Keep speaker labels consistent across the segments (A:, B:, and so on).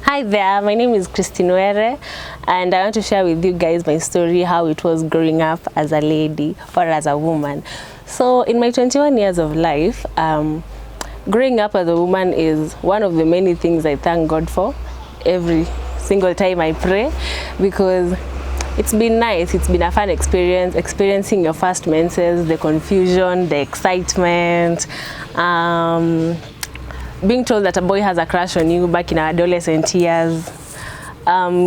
A: Hi there, my name is Christine Were, and I want to share with you guys my story, how it was growing up as a lady or as a woman. So in my 21 years of life, growing up as a woman is one of the many things I thank God for every single time I pray, because it's been nice. It's been a fun experience, experiencing your first menses, the confusion, the excitement, being told that a boy has a crush on you back in our adolescent years,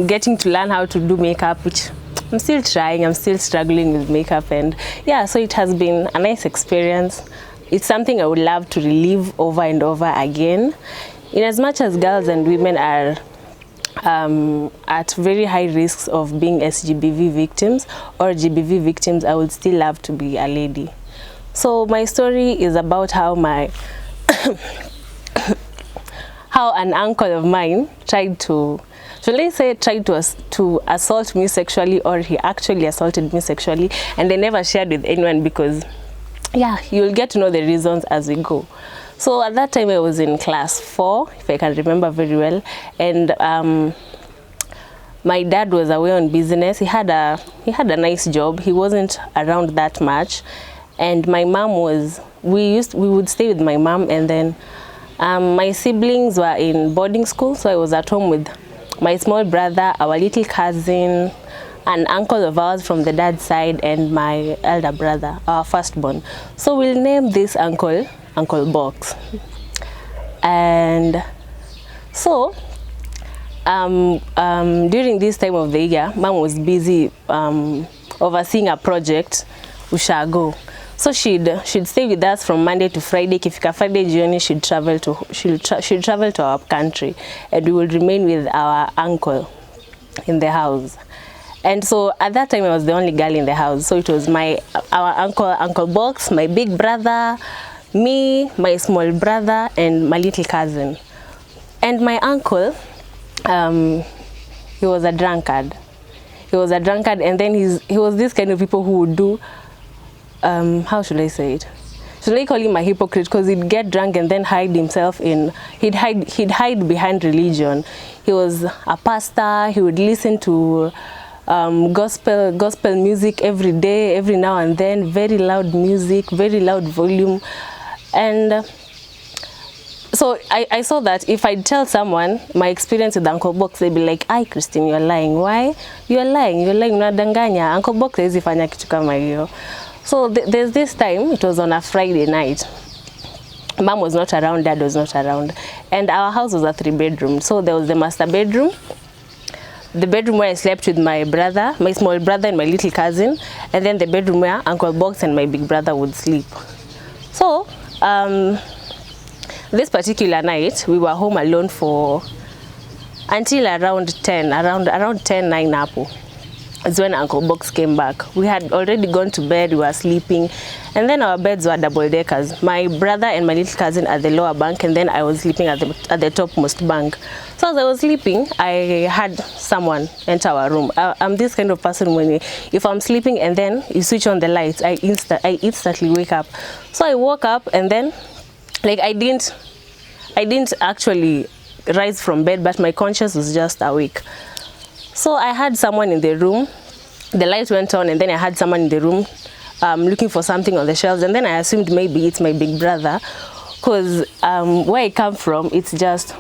A: getting to learn how to do makeup, which I'm still trying, I'm still struggling with makeup, and yeah, so it has been a nice experience. It's something I would love to relive over and over again. In as much as girls and women are at very high risks of being SGBV victims or GBV victims, I would still love to be a lady. So my story is about how how an uncle of mine tried to assault me sexually, or he actually assaulted me sexually, and I never shared with anyone because, yeah, you'll get to know the reasons as we go. So at that time I was in class 4, if I can remember very well, and my dad was away on business. He had a nice job. He wasn't around that much, and my mom was, we would stay with my mom, and then my siblings were in boarding school, so I was at home with my small brother, our little cousin, an uncle of ours from the dad's side, and my elder brother, our firstborn. So we'll name this uncle Uncle Box. And so during this time of the year, mom was busy overseeing a project, Ushago. So she'd stay with us from Monday to Friday. Kifika Friday jioni, she'd travel to our country, and we would remain with our uncle in the house. And so at that time I was the only girl in the house. So it was our Uncle Box, my big brother, me, my small brother, and my little cousin. And my uncle, he was a drunkard. He was a drunkard, and then he was this kind of people who would do, how should I say it? Should I call him a hypocrite? Because he'd get drunk and then hide himself in, he'd hide behind religion. He was a pastor. He would listen to gospel music every day, every now and then, very loud music, very loud volume. And so I saw that if I tell someone my experience with Uncle Box, they'd be like, "Ay, Christine, you're lying." Why? You're lying, unadanganya. Uncle Box hawezi fanya kitu kama hiyo. So there's this time, it was on a Friday night. Mom was not around, dad was not around, and our house was a 3-bedroom. So there was the master bedroom, the bedroom where I slept with my brother, my small brother, and my little cousin, and then the bedroom where Uncle Box and my big brother would sleep. So this particular night, we were home alone for until around 10, around 10:09 Apple. It's when Uncle Box came back. We had already gone to bed, we were sleeping, and then our beds were double-deckers. My brother and my little cousin at the lower bunk, and then I was sleeping at the topmost bunk. So as I was sleeping, I had someone enter our room. I'm this kind of person, if I'm sleeping and then you switch on the lights, I instantly wake up. So I woke up, and then like I didn't actually rise from bed, but my conscience was just awake. So I had someone in the room, the light went on, and then I had someone in the room looking for something on the shelves, and then I assumed maybe it's my big brother, because where I come from, it's just,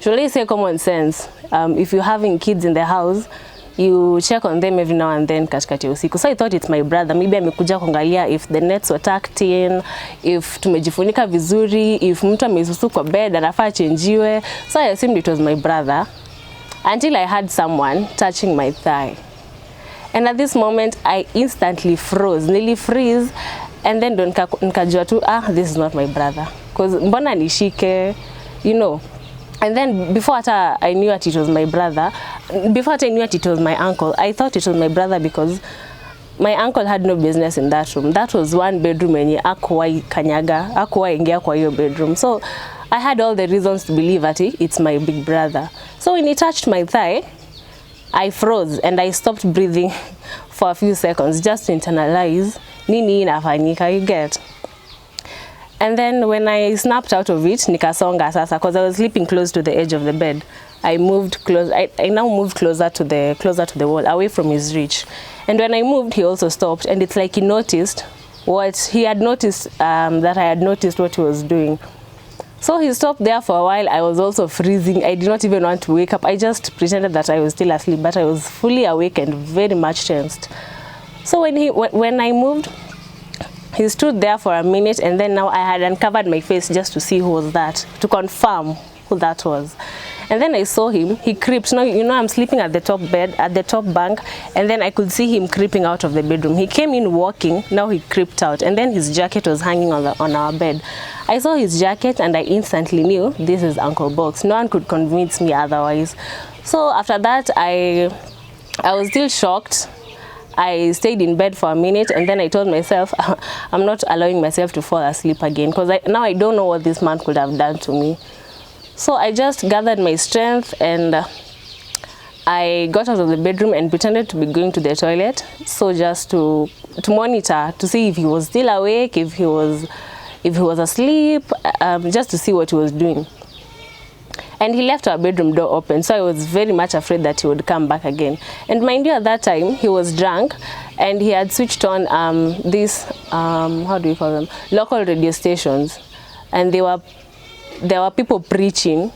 A: should I say, common sense. If you're having kids in the house, you check on them every now and then katikati ya usiku. So I thought it's my brother. Maybe amekuja kuangalia if the nets were tucked in, if tumejifunika vizuri, if mtu amesusu kwa bed anafaa chenjiwe. So I assumed it was my brother, until I had someone touching my thigh. And at this moment, I instantly froze, nearly freeze, and then nikajua tu, this is not my brother. Because mbona nishike, you know. And then before I knew that it was my brother, before I knew that it was my uncle, I thought it was my brother because my uncle had no business in that room. That was one bedroom yenye hakuwahi kanyaga, hakuwahi ingia kwa hiyo bedroom. So I had all the reasons to believe that it's my big brother. So when he touched my thigh, I froze and I stopped breathing for a few seconds just to internalize nini inafanyika, you get. And then when I snapped out of it, nikasonga sasa, because I was sleeping close to the edge of the bed. I moved close. I now moved closer to the wall, away from his reach. And when I moved, he also stopped, and it's like he noticed what he had noticed, that I had noticed what he was doing. So he stopped there for a while. I was also freezing. I did not even want to wake up. I just pretended that I was still asleep, but I was fully awake and very much tensed. So when I moved, he stood there for a minute, and then now I had uncovered my face just to see who was that, to confirm who that was. And then I saw him. He creeped. Now, you know, I'm sleeping at the top bed, at the top bunk, and then I could see him creeping out of the bedroom. He came in walking. Now he creeped out, and then his jacket was hanging on our bed. I saw his jacket, and I instantly knew this is Uncle Box. No one could convince me otherwise. So after that, I was still shocked. I stayed in bed for a minute, and then I told myself, I'm not allowing myself to fall asleep again, because now I don't know what this man could have done to me. So I just gathered my strength, and I got out of the bedroom and pretended to be going to the toilet, so just to monitor, to see if he was still awake, if he was asleep, just to see what he was doing. And he left our bedroom door open, so I was very much afraid that he would come back again. And mind you, at that time, he was drunk, and he had switched on these, how do you call them, local radio stations. And there were people preaching,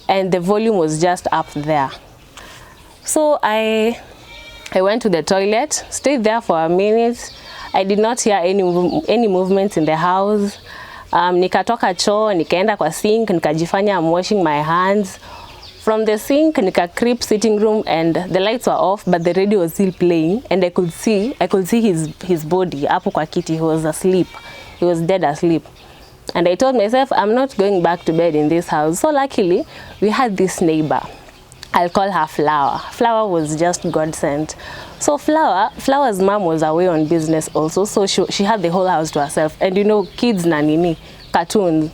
A: and the volume was just up there. So I went to the toilet, stayed there for a minute. I did not hear any movements in the house. Nikatoka choo, nikaenda kwa sink, nikajifanya I'm washing my hands. From the sink, nika creep sitting room, and the lights were off, but the radio was still playing, and I could see his body hapo kwa kiti. He was asleep. He was dead asleep. And I told myself, I'm not going back to bed in this house. So luckily, we had this neighbor. I'll call her Flower. Flower was just God sent. So Flower's mom was away on business also, so she had the whole house to herself. And you know, kids na nini, cartoons.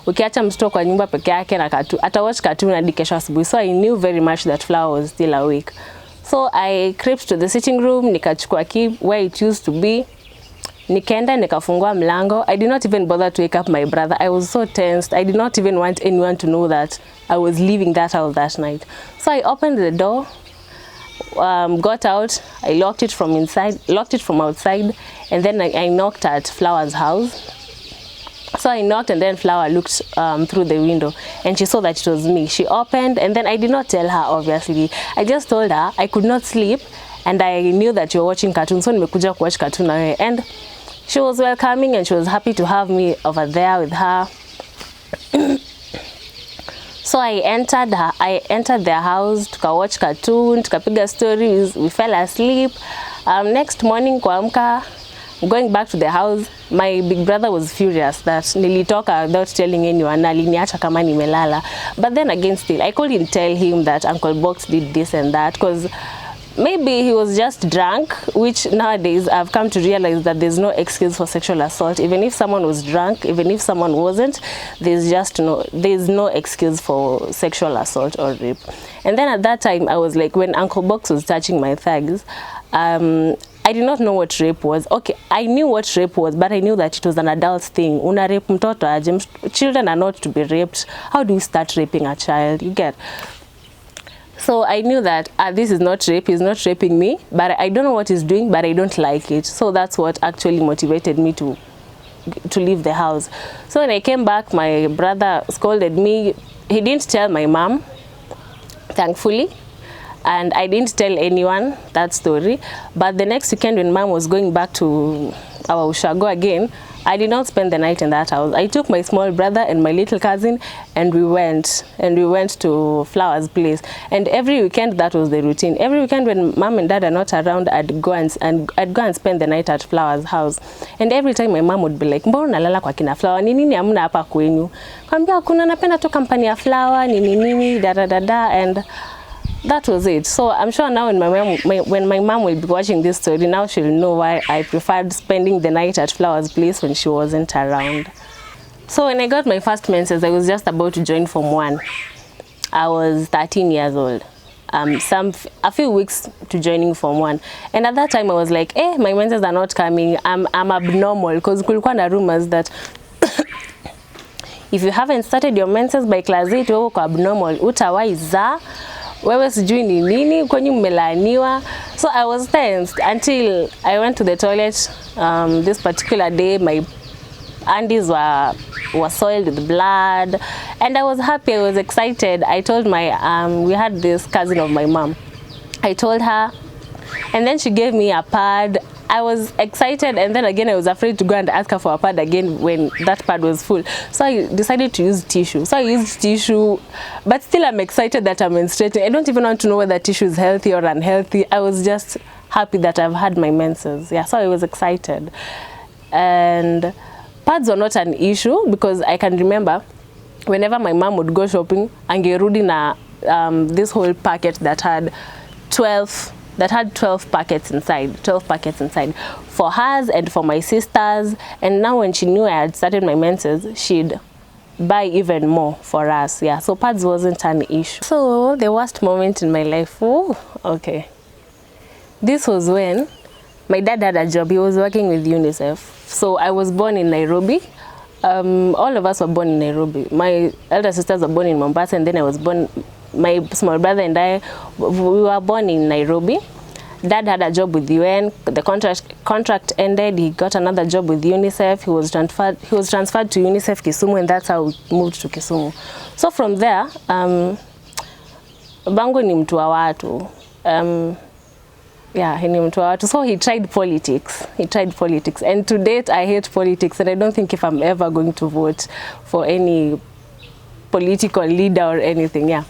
A: Ukiacha mtoto kwa nyumba peke yake na atawatch cartoon hadi kesho asubuhi. So I knew very much that Flower was still awake. So I crept to the sitting room, nikachukua key where it used to be. Nikaenda nikafungua mlango. I did not even bother to wake up my brother. I was so tensed. I did not even want anyone to know that I was leaving that house that night. So I opened the door, got out, I locked it from outside, and then I knocked at Flower's house. So I knocked, and then Flower looked through the window, and she saw that it was me. She opened, and then I did not tell her, obviously. I just told her I could not sleep, and I knew that you were watching cartoon, so nimekuja kuwatch cartoon na wewe. And she was welcoming, and she was happy to have me over there with her. So I entered their house, tukawatch cartoon, tukapiga stories, we fell asleep. Next morning kuamka, going back to the house, my big brother was furious that nilitoka without telling anyone, aliniacha kama nimelala. But then again, still, I couldn't tell him that Uncle Box did this and that, because maybe he was just drunk, which nowadays I've come to realize that there's no excuse for sexual assault. Even if someone was drunk, even if someone wasn't, there's no excuse for sexual assault or rape. And then at that time, I was like, when Uncle Box was touching my thighs, I did not know what rape was. Okay, I knew what rape was, but I knew that it was an adult thing. Una rape mtoto aje? Children are not to be raped. How do you start raping a child? You get. So I knew that this is not rape, he's not raping me, but I don't know what he's doing, but I don't like it. So that's what actually motivated me to leave the house. So when I came back, my brother scolded me. He didn't tell my mom, thankfully, and I didn't tell anyone that story. But the next weekend when mom was going back to our ushago again, I did not spend the night in that house. I took my small brother and my little cousin, and we went to Flower's place. And every weekend that was the routine. Every weekend when mom and dad are not around, I'd go and spend the night at Flower's house. And every time my mom would be like, "Mbona unalala kwa kina Flower? Ni nini hamna hapa kwenyu?" Kwambia kuna napenda tu kampani ya Flower, nini da. And that was it. So I'm sure now when my mom will be watching this story, now she'll know why I preferred spending the night at Flower's place when she wasn't around. So when I got my first menses, I was just about to join Form 1. I was 13 years old. A few weeks to joining Form 1. And at that time I was like, my menses are not coming. I'm abnormal, because kulikuwa na rumors that if you haven't started your menses by class 8 wewe uko abnormal, utawahi zaa, wewe sijui ni nini, kwenye mmelaaniwa. So I was tensed until I went to the toilet this particular day. My undies were soiled with blood, and I was happy, I was excited. I told my we had this cousin of my mom. I told her, and then she gave me a pad. I was excited, and then again I was afraid to go and ask her for a pad again when that pad was full. So I decided to use tissue. So I used tissue, but still I'm excited that I'm menstruating. I don't even want to know whether tissue is healthy or unhealthy. I was just happy that I've had my menses. Yeah, so I was excited. And pads were not an issue because I can remember whenever my mom would go shopping, angerudi na this whole packet that had 12 packets inside, 12 packets inside for hers and for my sisters. And now when she knew I had started my menses, she'd buy even more for us. Yeah, so pads wasn't an issue. So the worst moment in my life, oh, okay. This was when my dad had a job. He was working with UNICEF. So I was born in Nairobi. All of us were born in Nairobi. My elder sisters were born in Mombasa, and then I was born, my small brother and I, we were born in Nairobi. Dad had a job with UN. The contract ended. He got another job with UNICEF. He was transferred to UNICEF Kisumu, and that's how we moved to Kisumu. So from there, Bango ni mtu wa watu. Yeah, he ni mtu wa watu. So he tried politics. And to date, I hate politics, and I don't think if I'm ever going to vote for any political leader or anything. Yeah.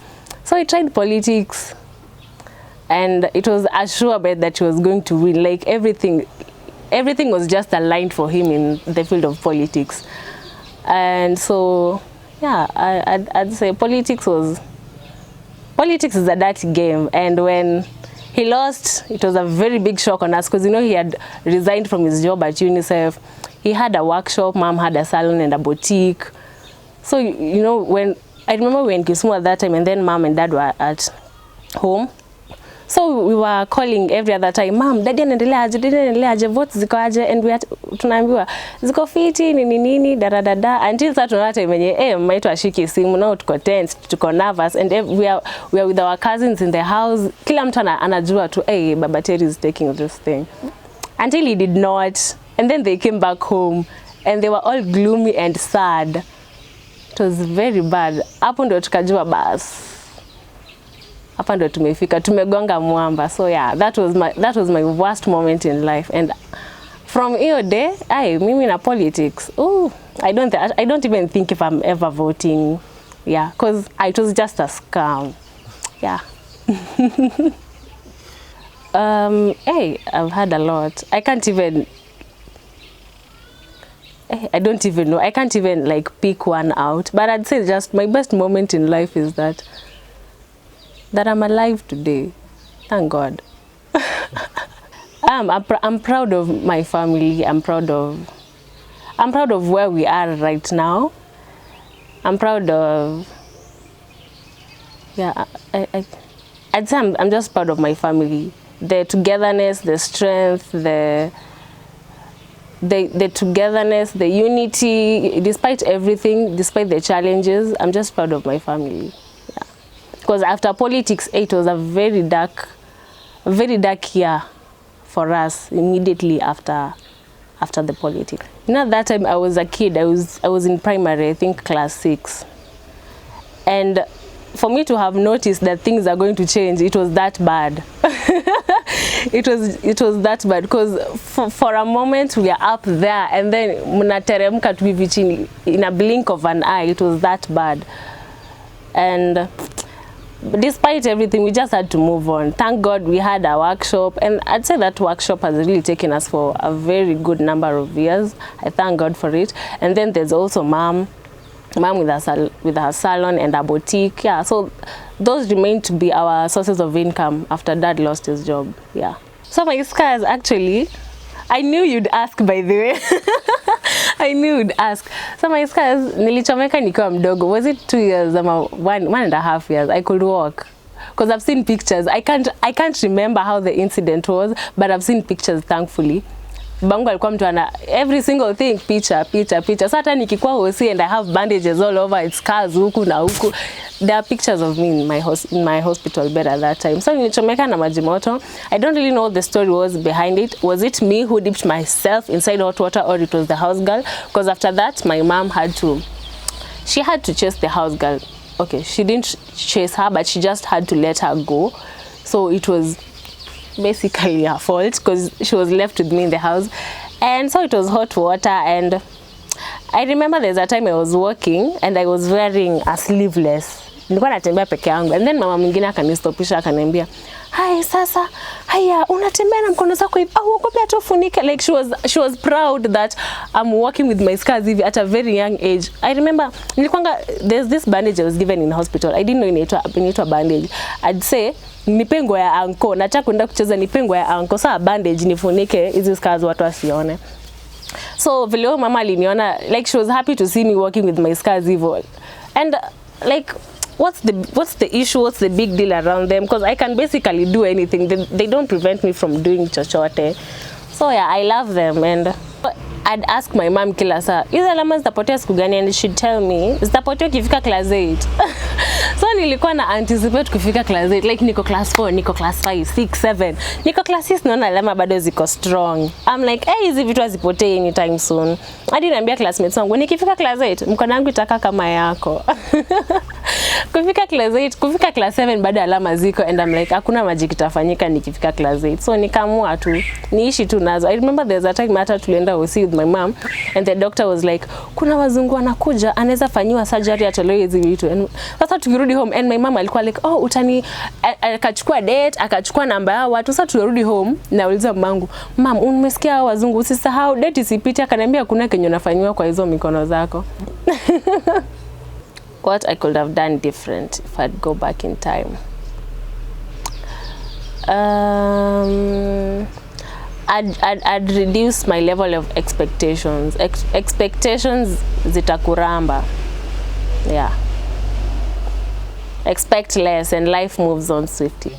A: So he tried politics, and it was a sure bet that he was going to win. Like everything was just aligned for him in the field of politics. And so, yeah, I'd say politics is a dirty game. And when he lost, it was a very big shock on us because, you know, he had resigned from his job at UNICEF. He had a workshop, mom had a salon and a boutique. So, you know, when I remember we were in Kisumu at that time, and then mom and dad were at home. So we were calling every other time, mom, daddy anaendelea aje, votes ziko aje, and we tunaambiwa ziko fiti nini da until that one time yenye maitu ashiki simu, now tuko tense, tuko nervous, and we are with our cousins in the house. Kila mtu anajua tu Baba Terry is taking this thing. Until he did not, and then they came back home and they were all gloomy and sad. It was very bad. Hapo ndo tukajua bas, hapa ndo tumefika, tumegonga mwamba. So yeah, that was my worst moment in life. And from hiyo day, mimi na politics, I don't even think if I'm ever voting. Yeah, because it was just a scam. Yeah. I've had a lot. I don't even know. I can't even like pick one out. But I'd say just my best moment in life is that I'm alive today. Thank God. I'm proud of my family. I'm proud of where we are right now. I'm proud of, yeah, I'd say I'm just proud of my family. The togetherness, the strength, the togetherness, the unity, despite everything, despite the challenges, I'm just proud of my family. Yeah. Because after politics, it was a very dark year for us immediately after the politics. You know, at that time I was a kid, I was in primary, I think class 6. And for me to have noticed that things are going to change, it was that bad. It was that bad because for a moment we are up there and then mnateremka tu hivi chini in a blink of an eye. It was that bad. And despite everything, we just had to move on. Thank God we had a workshop, and I'd say that workshop has really taken us for a very good number of years. I thank God for it. And then there's also mom with her salon and a boutique. Yeah, so those remain to be our sources of income after dad lost his job. Yeah. So my scars, actually, I knew you'd ask, by the way. I knew you'd ask. So my scars, nilichomeka nikiwa mdogo. Was it 2 years or 1.5 years? I could walk. Because I've seen pictures. I can't remember how the incident was, but I've seen pictures, thankfully. Babangu alikuwa mtu ana every single thing picha. Sasa hata nikikuwa hosi and I have bandages all over, it's scars huku na huku. There are pictures of me in my hospital bed at that time. So nilichomeka na maji moto. I don't really know what the story was behind it. Was it me who dipped myself inside hot water, or it was the house girl? Because after that my mom had to chase the house girl. Okay, she didn't chase her, but she just had to let her go. So it was basically her fault because she was left with me in the house. And so it was hot water, and I remember there's a time I was walking and I was wearing a sleeveless. Nilikuwa natembea peke yangu, and then mama mwingine akanistopisha akaniambia, "Hai sasa, haya unatembea na mkono zako hivi, au uko pia tofunike." Like she was proud that I'm walking with my scars hivi at a very young age. I remember there's this bandage I was given in hospital. I didn't know inaitwa bandage. I'd say nipengo ya anko, nataka kwenda kucheza nipengo ya anko, saa bandage nifunike hizi scars watu wasione. So vile mama aliniona, like she was happy to see me walking with my scars hivyo. And like what's the issue, what's the big deal around them? Because I can basically do anything. They don't prevent me from doing chochote. So yeah, I love them. And I'd ask my mom kila saa, hizi alama zitapotea siku gani? And she'd tell me zitapotea ukifika class 8. So nilikuwa na anticipate kufika class 8, like niko class 4, niko class 5, 6, 7, niko class 6, naona alama bado ziko strong. I'm like, hey, hizi vitu hazipotei anytime soon. Hadi niambia classmates wangu, nikifika class 8 mkono wangu itakaa kama yako. Kufika class 8, kufika class 7 bado alama ziko, and I'm like, hakuna magic itafanyika nikifika class 8. So nikaamua tu niishi tu nazo. I remember there's a time hata tulienda hosi with my mom, and the doctor was like, kuna wazungu wanakuja, anaweza fanyiwa surgery atolewe hizi vitu. And sasa tukirudi home, and my mom alikuwa like, oh akachukua date, akachukua namba ya watu. Sasa tunarudi home, nauliza mamangu, "Mom, umesikia wazungu, usisahau date isipite." Akaniambia kuna kenye unafanywa kwa hizo mikono zako. What I could have done different if I'd go back in time. I'd reduce my level of expectations. Expectations zitakuramba. Yeah. Expect less and life moves on swiftly.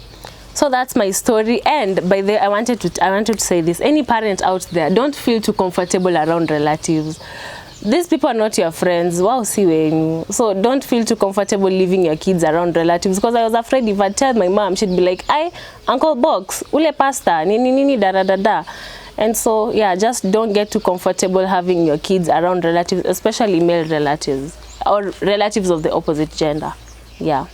A: So that's my story. And by the way, I wanted to say this. Any parent out there, don't feel too comfortable around relatives. These people are not your friends. Wow, see when. So don't feel too comfortable leaving your kids around relatives, because I was afraid if I tell my mom, she'd be like, "Ay, Uncle Box, ule pasta, nini da." And so yeah, just don't get too comfortable having your kids around relatives, especially male relatives or relatives of the opposite gender. Yeah.